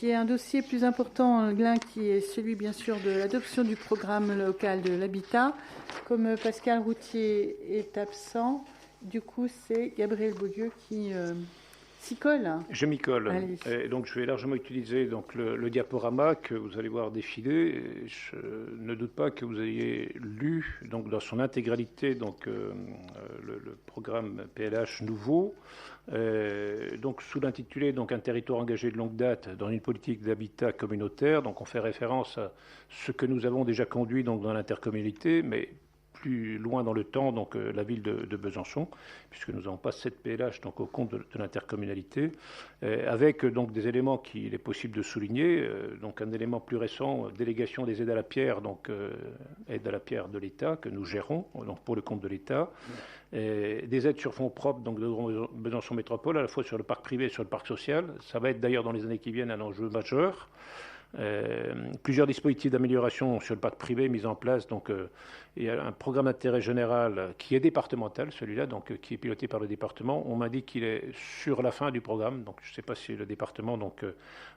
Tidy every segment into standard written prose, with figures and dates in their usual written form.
qui est un dossier plus important, Glin, qui est celui, bien sûr, de l'adoption du programme local de l'habitat. Comme Pascal Routier est absent, du coup, c'est Gabriel Beaulieu qui s'y colle. Je m'y colle. Et donc, je vais largement utiliser donc, le diaporama que vous allez voir défiler. Et je ne doute pas que vous ayez lu donc, dans son intégralité donc, le programme PLH nouveau. Donc, sous l'intitulé donc, Un territoire engagé de longue date dans une politique d'habitat communautaire. Donc, on fait référence à ce que nous avons déjà conduit donc, dans l'intercommunalité, mais plus loin dans le temps, donc la ville de Besançon, puisque nous n'avons pas cette PLH donc, au compte de l'intercommunalité, avec donc des éléments qu'il est possible de souligner. Donc un élément plus récent, délégation des aides à la pierre, donc aides à la pierre de l'État que nous gérons donc, pour le compte de l'État. Des aides sur fonds propres donc, de Besançon Métropole, à la fois sur le parc privé et sur le parc social. Ça va être d'ailleurs dans les années qui viennent un enjeu majeur. Plusieurs dispositifs d'amélioration sur le parc privé mis en place. Donc, il y a un programme d'intérêt général qui est départemental, celui-là, donc qui est piloté par le département. On m'indique qu'il est sur la fin du programme, donc je ne sais pas si le département donc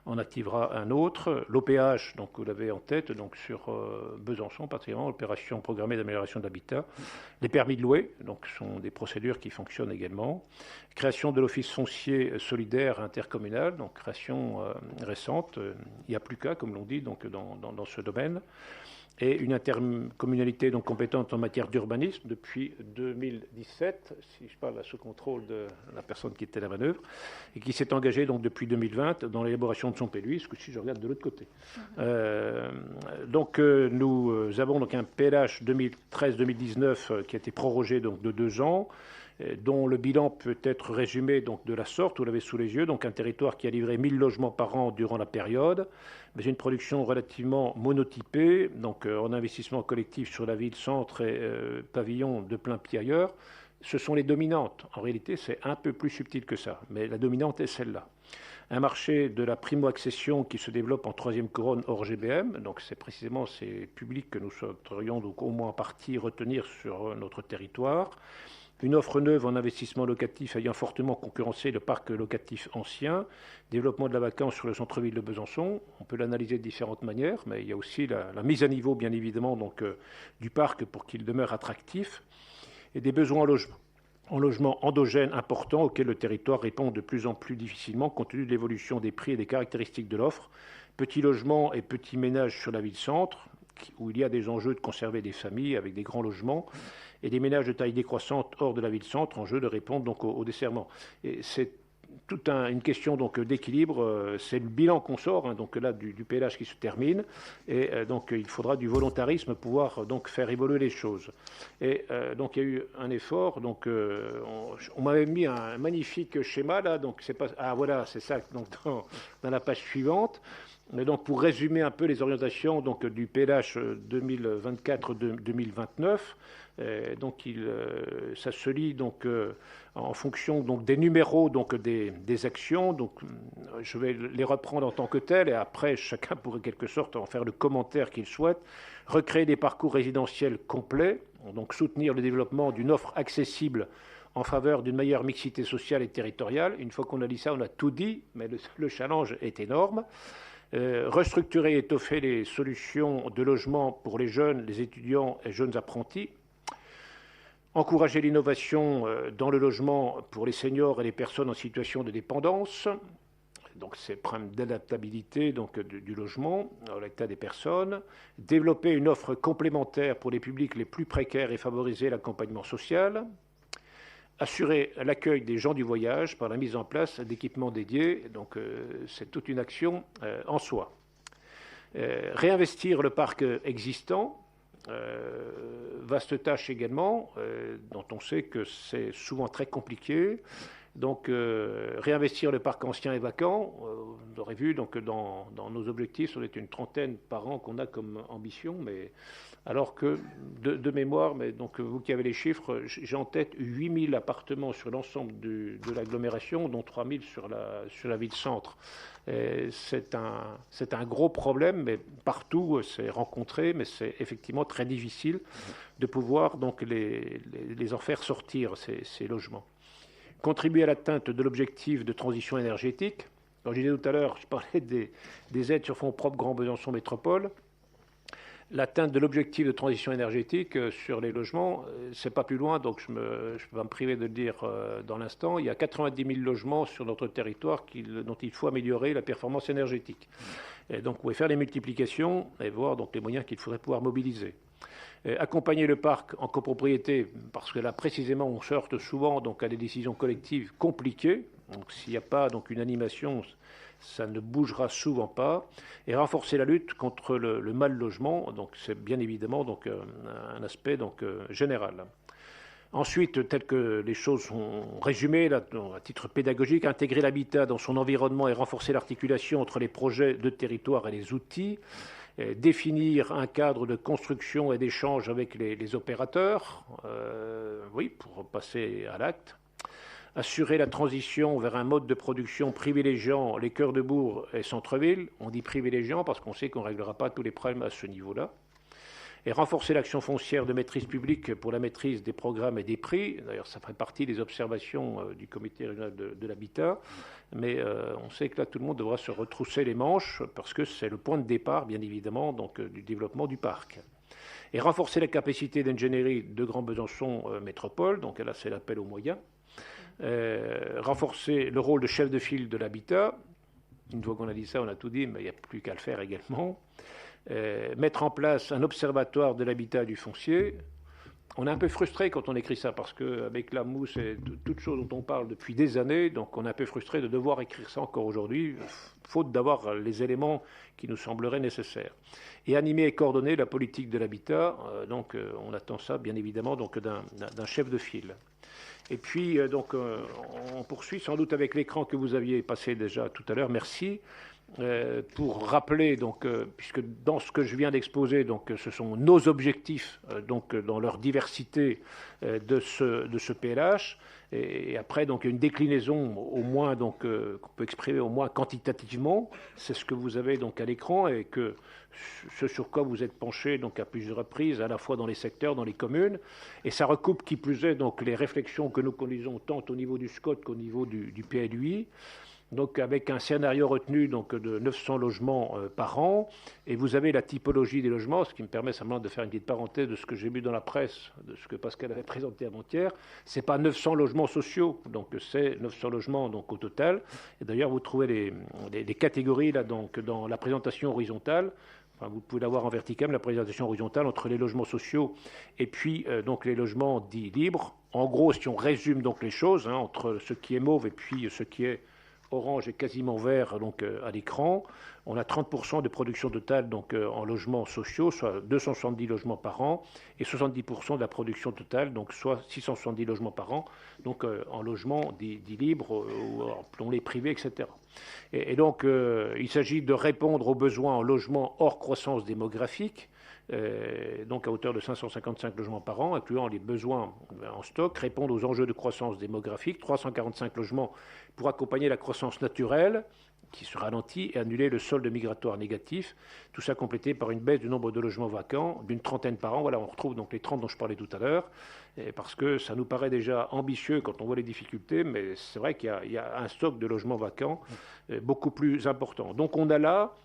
en activera un autre. L'OPH, donc vous l'avez en tête, donc sur Besançon particulièrement, l'opération programmée d'amélioration de l'habitat. Les permis de louer, donc sont des procédures qui fonctionnent également. Création de l'office foncier solidaire intercommunal, donc création récente. Il n'y a plus qu'à, comme l'on dit, donc dans ce domaine. Et une intercommunalité donc compétente en matière d'urbanisme depuis 2017, si je parle sous contrôle de la personne qui était à la manœuvre, et qui s'est engagée donc depuis 2020 dans l'élaboration de son PLUI, ce que si je regarde de l'autre côté. Nous avons donc un PLH 2013-2019 qui a été prorogé donc de 2 ans, dont le bilan peut être résumé donc de la sorte, vous l'avez sous les yeux, donc un territoire qui a livré 1000 logements par an durant la période, mais une production relativement monotypée, donc en investissement collectif sur la ville-centre et pavillon de plein pied ailleurs. Ce sont les dominantes. En réalité, c'est un peu plus subtil que ça, mais la dominante est celle-là. Un marché de la primo-accession qui se développe en 3e couronne hors GBM, donc c'est précisément ces publics que nous souhaiterions donc au moins en partie retenir sur notre territoire. Une offre neuve en investissement locatif ayant fortement concurrencé le parc locatif ancien, développement de la vacance sur le centre-ville de Besançon. On peut l'analyser de différentes manières, mais il y a aussi la mise à niveau, bien évidemment, donc, du parc pour qu'il demeure attractif, et des besoins en logement endogène importants auxquels le territoire répond de plus en plus difficilement compte tenu de l'évolution des prix et des caractéristiques de l'offre. Petits logements et petits ménages sur la ville-centre, où il y a des enjeux de conserver des familles avec des grands logements, et des ménages de taille décroissante hors de la ville-centre, en jeu de répondre donc au desserrement. Et c'est toute une question donc d'équilibre. C'est le bilan qu'on sort, donc là du PLH qui se termine, et donc il faudra du volontarisme pour pouvoir donc faire évoluer les choses. Et donc il y a eu un effort. Donc on m'avait mis un magnifique schéma là. Donc c'est pas voilà, c'est ça donc dans la page suivante. Mais donc, pour résumer un peu les orientations donc, du PLH 2024-2029, donc ça se lit donc, en fonction donc, des numéros donc, des actions. Donc, je vais les reprendre en tant que telles et après, chacun pourrait quelque sorte en faire le commentaire qu'il souhaite. Recréer des parcours résidentiels complets, donc soutenir le développement d'une offre accessible en faveur d'une meilleure mixité sociale et territoriale. Une fois qu'on a dit ça, on a tout dit, mais le challenge est énorme. Restructurer et étoffer les solutions de logement pour les jeunes, les étudiants et jeunes apprentis. Encourager l'innovation dans le logement pour les seniors et les personnes en situation de dépendance. Donc, c'est problème d'adaptabilité donc, du logement à l'état des personnes. Développer une offre complémentaire pour les publics les plus précaires et favoriser l'accompagnement social. Assurer l'accueil des gens du voyage par la mise en place d'équipements dédiés, donc c'est toute une action en soi. Réinvestir le parc existant, vaste tâche également, dont on sait que c'est souvent très compliqué. Donc réinvestir le parc ancien et vacant, vous aurez vu donc, dans nos objectifs, on est une 30aine par an qu'on a comme ambition, mais alors que, de mémoire, mais donc vous qui avez les chiffres, j'ai en tête 8000 appartements sur l'ensemble de l'agglomération, dont 3000 sur la ville-centre. C'est un gros problème, mais partout c'est rencontré, mais c'est effectivement très difficile de pouvoir donc, les en faire sortir, ces logements. Contribuer à l'atteinte de l'objectif de transition énergétique, Alors, je disais tout à l'heure, je parlais des aides sur fonds propres Grand Besançon Métropole. L'atteinte de l'objectif de transition énergétique sur les logements, c'est pas plus loin, donc je vais pas me priver de le dire dans l'instant. Il y a 90 000 logements sur notre territoire dont il faut améliorer la performance énergétique. Et donc, vous pouvez faire les multiplications et voir donc les moyens qu'il faudrait pouvoir mobiliser. Accompagner le parc en copropriété, parce que là précisément on se heurte souvent donc à des décisions collectives compliquées. Donc s'il n'y a pas donc une animation, ça ne bougera souvent pas. Et renforcer la lutte contre le mal logement, donc c'est bien évidemment donc un aspect donc général. Ensuite, tel que les choses sont résumées là, à titre pédagogique, intégrer l'habitat dans son environnement et renforcer l'articulation entre les projets de territoire et les outils. Définir un cadre de construction et d'échange avec les opérateurs, pour passer à l'acte. Assurer la transition vers un mode de production privilégiant les cœurs de bourg et centre-ville. On dit privilégiant parce qu'on sait qu'on ne réglera pas tous les problèmes à ce niveau-là. Et renforcer l'action foncière de maîtrise publique pour la maîtrise des programmes et des prix. D'ailleurs, ça ferait partie des observations du comité régional de l'habitat. Mais on sait que là, tout le monde devra se retrousser les manches parce que c'est le point de départ, bien évidemment, donc, du développement du parc. Et renforcer la capacité d'ingénierie de Grand Besançon Métropole. Donc là, c'est l'appel aux moyens. Renforcer le rôle de chef de file de l'habitat. Une fois qu'on a dit ça, on a tout dit, mais il n'y a plus qu'à le faire également. Mettre en place un observatoire de l'habitat et du foncier. On est un peu frustré quand on écrit ça, parce qu'avec la mousse et toutes choses dont on parle depuis des années, donc on est un peu frustré de devoir écrire ça encore aujourd'hui, faute d'avoir les éléments qui nous sembleraient nécessaires. Et animer et coordonner la politique de l'habitat, donc on attend ça bien évidemment donc d'un chef de file. Et puis donc on poursuit sans doute avec l'écran que vous aviez passé déjà tout à l'heure, merci. Pour rappeler, donc, puisque dans ce que je viens d'exposer, donc, ce sont nos objectifs donc, dans leur diversité de ce PLH, et après donc, une déclinaison au moins donc, qu'on peut exprimer au moins quantitativement, c'est ce que vous avez donc, à l'écran et que ce sur quoi vous êtes penché donc, à plusieurs reprises, à la fois dans les secteurs, dans les communes, et ça recoupe qui plus est donc, les réflexions que nous conduisons tant au niveau du SCOT qu'au niveau du PLUI. Donc avec un scénario retenu donc, de 900 logements par an, et vous avez la typologie des logements, ce qui me permet simplement de faire une petite parenthèse de ce que j'ai vu dans la presse, de ce que Pascal avait présenté avant-hier. Ce n'est pas 900 logements sociaux, donc c'est 900 logements donc, au total. Et d'ailleurs, vous trouvez les catégories là, donc, dans la présentation horizontale. Enfin, vous pouvez l'avoir en vertical, la présentation horizontale entre les logements sociaux et puis donc les logements dits libres. En gros, si on résume donc les choses, entre ce qui est mauve et puis ce qui est orange et quasiment vert donc, à l'écran. On a 30% de production totale donc, en logements sociaux, soit 270 logements par an, et 70% de la production totale, donc soit 670 logements par an, donc en logements dits libres, ou les privés, etc. Et donc, il s'agit de répondre aux besoins en logements hors croissance démographique, donc à hauteur de 555 logements par an, incluant les besoins en stock, répondre aux enjeux de croissance démographique, 345 logements pour accompagner la croissance naturelle qui se ralentit et annuler le solde migratoire négatif, tout ça complété par une baisse du nombre de logements vacants d'une trentaine par an. Voilà, on retrouve donc les 30 dont je parlais tout à l'heure, parce que ça nous paraît déjà ambitieux quand on voit les difficultés, mais c'est vrai qu'il y a un stock de logements vacants beaucoup plus important. Donc on a là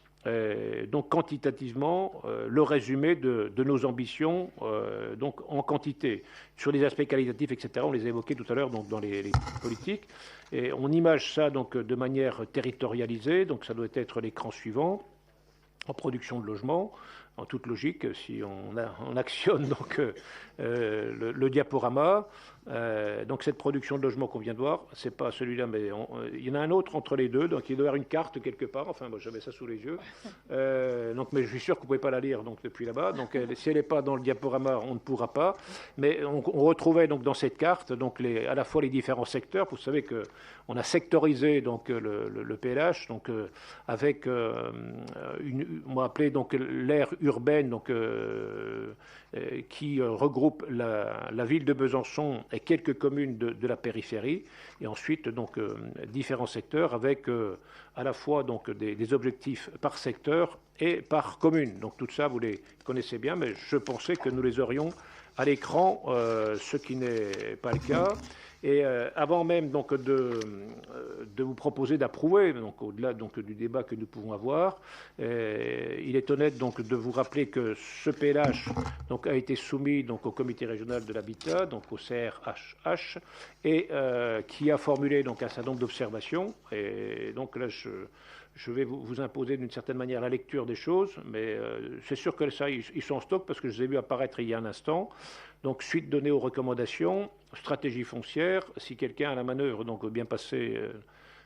donc quantitativement le résumé de nos ambitions donc en quantité. Sur les aspects qualitatifs, etc., on les a évoqués tout à l'heure donc, dans les politiques. Et on image ça donc, de manière territorialisée, donc ça doit être l'écran suivant, en production de logements, en toute logique, si on actionne donc, le diaporama. Donc cette production de logements qu'on vient de voir, c'est pas celui-là, mais il y en a un autre entre les deux, donc il doit y avoir une carte quelque part, enfin moi j'avais ça sous les yeux, donc, mais je suis sûr que vous ne pouvez pas la lire donc, depuis là-bas, donc si elle n'est pas dans le diaporama, on ne pourra pas, mais on retrouvait donc, dans cette carte donc, à la fois les différents secteurs. Vous savez qu'on a sectorisé donc, le PLH donc, avec on va appeler donc l'aire urbaine donc, qui regroupe la ville de Besançon et quelques communes de la périphérie, et ensuite donc différents secteurs avec à la fois donc des objectifs par secteur et par commune. Donc tout ça vous les connaissez bien, mais je pensais que nous les aurions à l'écran, ce qui n'est pas le cas. Et avant même donc de vous proposer d'approuver, donc au-delà donc du débat que nous pouvons avoir, il est honnête donc de vous rappeler que ce PLH donc a été soumis donc au Comité régional de l'habitat, donc au CRHH, et qui a formulé donc un certain nombre d'observations. Et donc là, je vais vous imposer d'une certaine manière la lecture des choses, mais c'est sûr que ça, ils sont en stock parce que je les ai vus apparaître il y a un instant. Donc, suite donnée aux recommandations, stratégie foncière, si quelqu'un à la manœuvre donc veut bien passer,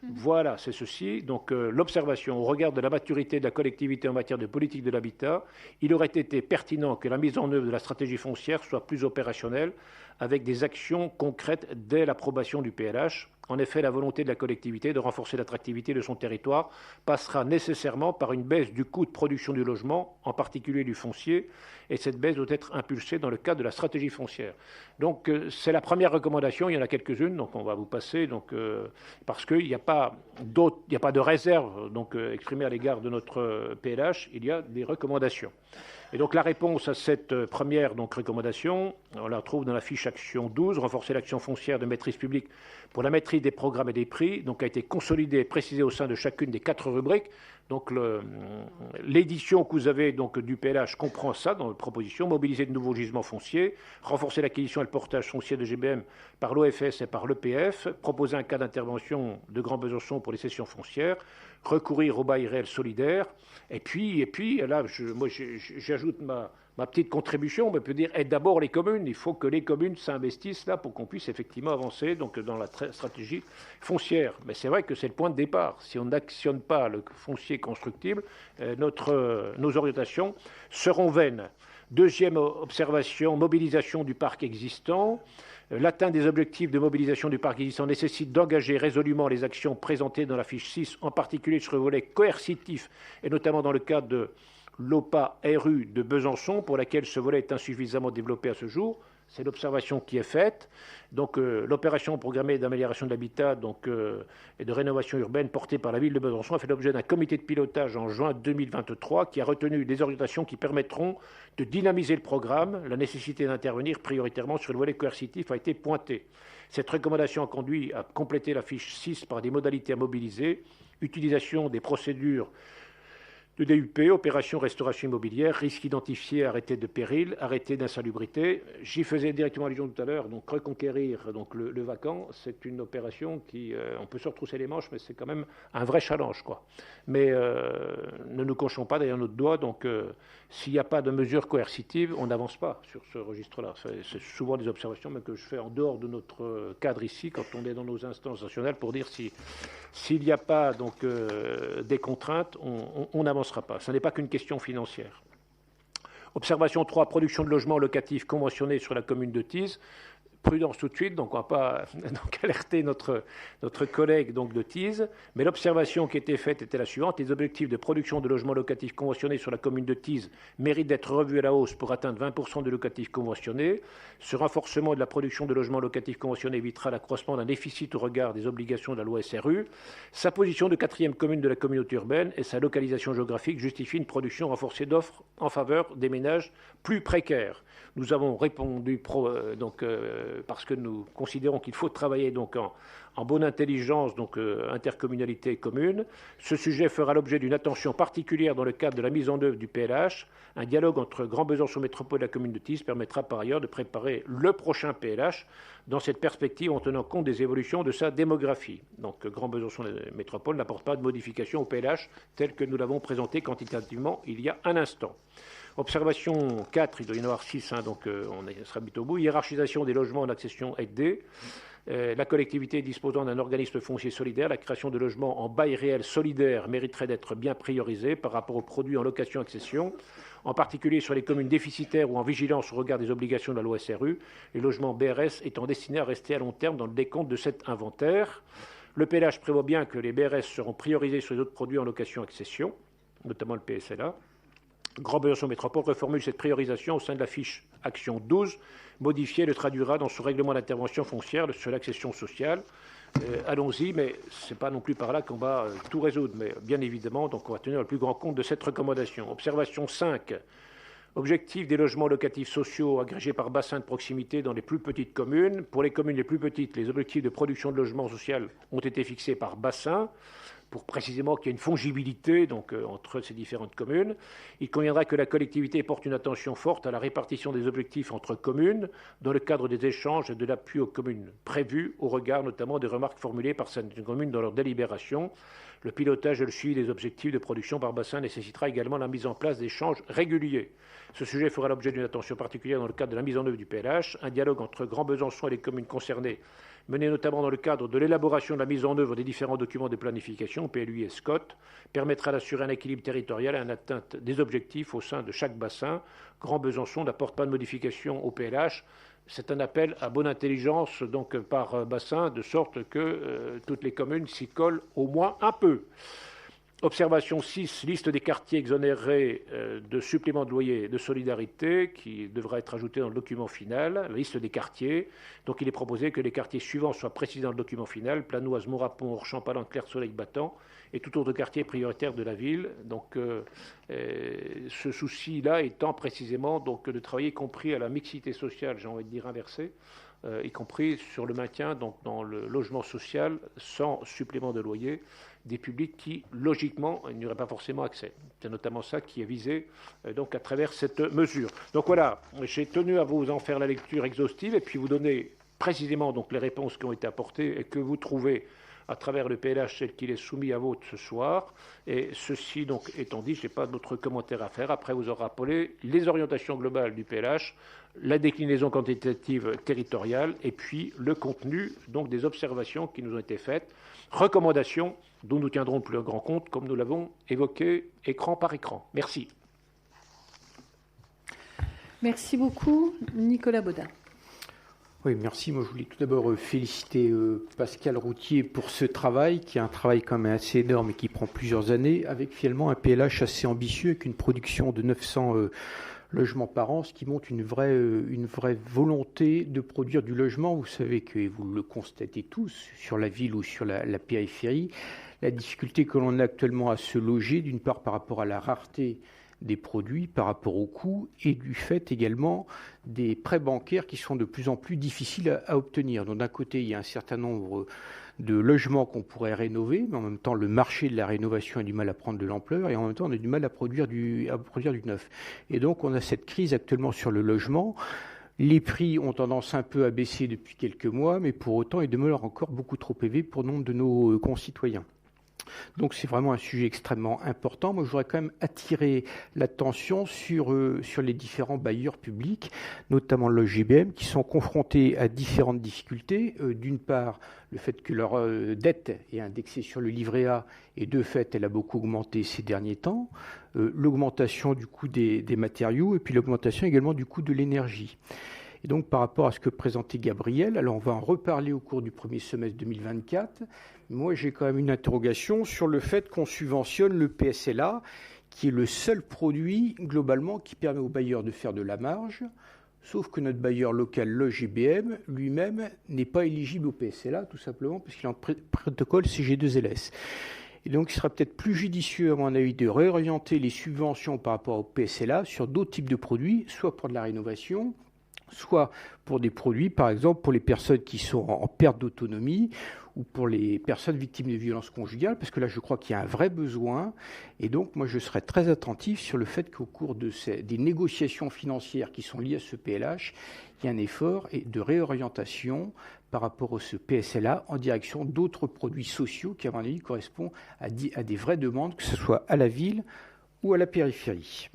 voilà, c'est ceci. Donc, l'observation, au regard de la maturité de la collectivité en matière de politique de l'habitat, il aurait été pertinent que la mise en œuvre de la stratégie foncière soit plus opérationnelle, avec des actions concrètes dès l'approbation du PLH. En effet, la volonté de la collectivité de renforcer l'attractivité de son territoire passera nécessairement par une baisse du coût de production du logement, en particulier du foncier, et cette baisse doit être impulsée dans le cadre de la stratégie foncière. Donc, c'est la première recommandation, il y en a quelques-unes, donc on va vous passer, parce qu'il n'y a pas de réserve exprimée à l'égard de notre PLH, il y a des recommandations. Et donc la réponse à cette première recommandation, on la trouve dans la fiche action 12, renforcer l'action foncière de maîtrise publique pour la maîtrise des programmes et des prix, donc a été consolidée et précisée au sein de chacune des 4 rubriques. Donc l'édition que vous avez du PLH comprend ça dans la proposition, mobiliser de nouveaux gisements fonciers, renforcer l'acquisition et le portage foncier de GBM par l'OFS et par l'EPF, proposer un cas d'intervention de Grand Besançon pour les cessions foncières, recourir au bail réel solidaire, et puis là, moi j'ajoute ma petite contribution, on peut dire aide d'abord les communes. Il faut que les communes s'investissent là pour qu'on puisse effectivement avancer dans la stratégie foncière. Mais c'est vrai que c'est le point de départ. Si on n'actionne pas le foncier constructible, nos orientations seront vaines. Deuxième observation, mobilisation du parc existant. L'atteinte des objectifs de mobilisation du parc existant nécessite d'engager résolument les actions présentées dans la fiche 6, en particulier sur le volet coercitif, et notamment dans le cadre de l'OPA RU de Besançon, pour laquelle ce volet est insuffisamment développé à ce jour. C'est l'observation qui est faite. Donc, l'opération programmée d'amélioration de l'habitat et de rénovation urbaine portée par la ville de Besançon a fait l'objet d'un comité de pilotage en juin 2023 qui a retenu des orientations qui permettront de dynamiser le programme. La nécessité d'intervenir prioritairement sur le volet coercitif a été pointée. Cette recommandation a conduit à compléter la fiche 6 par des modalités à mobiliser, utilisation des procédures de DUP, opération restauration immobilière, risque identifié, arrêté de péril, arrêté d'insalubrité. J'y faisais directement allusion tout à l'heure, donc reconquérir le vacant, c'est une opération qui, on peut se retrousser les manches, mais c'est quand même un vrai challenge, quoi. Mais ne nous cochons pas derrière notre doigt, donc s'il n'y a pas de mesures coercitives, on n'avance pas sur ce registre-là. C'est souvent des observations même que je fais en dehors de notre cadre ici, quand on est dans nos instances nationales, pour dire s'il n'y a pas des contraintes, on n'avance pas. Ce n'est pas qu'une question financière. Observation 3, production de logements locatifs conventionnés sur la commune de Thise. Prudence tout de suite, donc on ne va pas alerter notre collègue de Thise, mais l'observation qui était faite était la suivante. Les objectifs de production de logements locatifs conventionnés sur la commune de Thise méritent d'être revus à la hausse pour atteindre 20% de locatifs conventionnés. Ce renforcement de la production de logements locatifs conventionnés évitera l'accroissement d'un déficit au regard des obligations de la loi SRU. Sa position de 4e commune de la communauté urbaine et sa localisation géographique justifient une production renforcée d'offres en faveur des ménages plus précaires. Nous avons répondu parce que nous considérons qu'il faut travailler en bonne intelligence, intercommunalité et commune. Ce sujet fera l'objet d'une attention particulière dans le cadre de la mise en œuvre du PLH. Un dialogue entre Grand Besançon Métropole et la commune de Thise permettra par ailleurs de préparer le prochain PLH dans cette perspective en tenant compte des évolutions de sa démographie. Donc Grand Besançon Métropole n'apporte pas de modification au PLH tel que nous l'avons présenté quantitativement il y a un instant. Observation 4, il doit y en avoir 6, on sera vite au bout. Hiérarchisation des logements en accession aidée. La collectivité disposant d'un organisme foncier solidaire, la création de logements en bail réel solidaire mériterait d'être bien priorisée par rapport aux produits en location-accession, en particulier sur les communes déficitaires ou en vigilance au regard des obligations de la loi SRU, les logements BRS étant destinés à rester à long terme dans le décompte de cet inventaire. Le PLH prévoit bien que les BRS seront priorisés sur les autres produits en location-accession, notamment le PSLA. Grand Besançon Métropole reformule cette priorisation au sein de la fiche action 12, modifiée le traduira dans son règlement d'intervention foncière sur l'accession sociale. Allons-y, mais ce n'est pas non plus par là qu'on va tout résoudre. Mais bien évidemment, donc on va tenir le plus grand compte de cette recommandation. Observation 5. Objectif des logements locatifs sociaux agrégés par bassin de proximité dans les plus petites communes. Pour les communes les plus petites, les objectifs de production de logement social ont été fixés par bassin, pour précisément qu'il y ait une fongibilité entre ces différentes communes. Il conviendra que la collectivité porte une attention forte à la répartition des objectifs entre communes dans le cadre des échanges et de l'appui aux communes prévus, au regard notamment des remarques formulées par certaines communes dans leur délibération. Le pilotage et le suivi des objectifs de production par bassin nécessitera également la mise en place d'échanges réguliers. Ce sujet fera l'objet d'une attention particulière dans le cadre de la mise en œuvre du PLH. Un dialogue entre Grand Besançon et les communes concernées, mené notamment dans le cadre de l'élaboration de la mise en œuvre des différents documents de planification, PLUI et SCOT, permettra d'assurer un équilibre territorial et une atteinte des objectifs au sein de chaque bassin. Grand Besançon n'apporte pas de modification au PLH. C'est un appel à bonne intelligence par bassin, de sorte que toutes les communes s'y collent au moins un peu. Observation 6, liste des quartiers exonérés de suppléments de loyer de solidarité qui devra être ajoutée dans le document final, la liste des quartiers. Donc il est proposé que les quartiers suivants soient précisés dans le document final: Planoise, Morapon, Orchamps, Palan-Clair, Soleil battant et tout autre quartier prioritaire de la ville. Donc ce souci-là étant précisément de travailler, y compris à la mixité sociale, j'ai envie de dire inversée, y compris sur le maintien dans le logement social sans supplément de loyer des publics qui, logiquement, n'y auraient pas forcément accès. C'est notamment ça qui est visé à travers cette mesure. Donc voilà, j'ai tenu à vous en faire la lecture exhaustive et puis vous donner précisément les réponses qui ont été apportées et que vous trouvez à travers le PLH tel qu'il est soumis à vote ce soir. Et ceci étant dit, je n'ai pas d'autres commentaires à faire. Après, vous aurez rappelé les orientations globales du PLH, la déclinaison quantitative territoriale et puis le contenu des observations qui nous ont été faites, recommandations dont nous tiendrons le plus grand compte, comme nous l'avons évoqué écran par écran. Merci. Merci beaucoup. Nicolas Baudin. Oui, merci. Moi, je voulais tout d'abord féliciter Pascal Routier pour ce travail, qui est un travail quand même assez énorme et qui prend plusieurs années, avec finalement un PLH assez ambitieux, avec une production de 900 logements par an, ce qui montre une vraie volonté de produire du logement. Vous savez que, et vous le constatez tous, sur la ville ou sur la périphérie, la difficulté que l'on a actuellement à se loger, d'une part par rapport à la rareté des produits, par rapport au coût, et du fait également des prêts bancaires qui sont de plus en plus difficiles à obtenir. Donc d'un côté, il y a un certain nombre de logements qu'on pourrait rénover, mais en même temps, le marché de la rénovation a du mal à prendre de l'ampleur, et en même temps, on a du mal à produire du neuf. Et donc, on a cette crise actuellement sur le logement. Les prix ont tendance un peu à baisser depuis quelques mois, mais pour autant, ils demeurent encore beaucoup trop élevés pour nombre de nos concitoyens. Donc c'est vraiment un sujet extrêmement important. Moi, je voudrais quand même attirer l'attention sur les différents bailleurs publics, notamment l'OGBM, qui sont confrontés à différentes difficultés. D'une part, le fait que leur dette est indexée sur le livret A, et de fait, elle a beaucoup augmenté ces derniers temps. L'augmentation du coût des matériaux, et puis l'augmentation également du coût de l'énergie. Et donc, par rapport à ce que présentait Gabriel, alors on va en reparler au cours du premier semestre 2024. Moi, j'ai quand même une interrogation sur le fait qu'on subventionne le PSLA, qui est le seul produit, globalement, qui permet aux bailleurs de faire de la marge, sauf que notre bailleur local, l'OGBM, lui-même, n'est pas éligible au PSLA, tout simplement parce qu'il est en protocole CG2LS. Et donc, il sera peut-être plus judicieux, à mon avis, de réorienter les subventions par rapport au PSLA sur d'autres types de produits, soit pour de la rénovation, soit pour des produits, par exemple, pour les personnes qui sont en perte d'autonomie ou pour les personnes victimes de violences conjugales, parce que là, je crois qu'il y a un vrai besoin. Et donc, moi, je serais très attentif sur le fait qu'au cours des négociations financières qui sont liées à ce PLH, il y a un effort de réorientation par rapport à ce PSLA en direction d'autres produits sociaux qui, à mon avis, correspondent à des vraies demandes, que ce soit à la ville ou à la périphérie.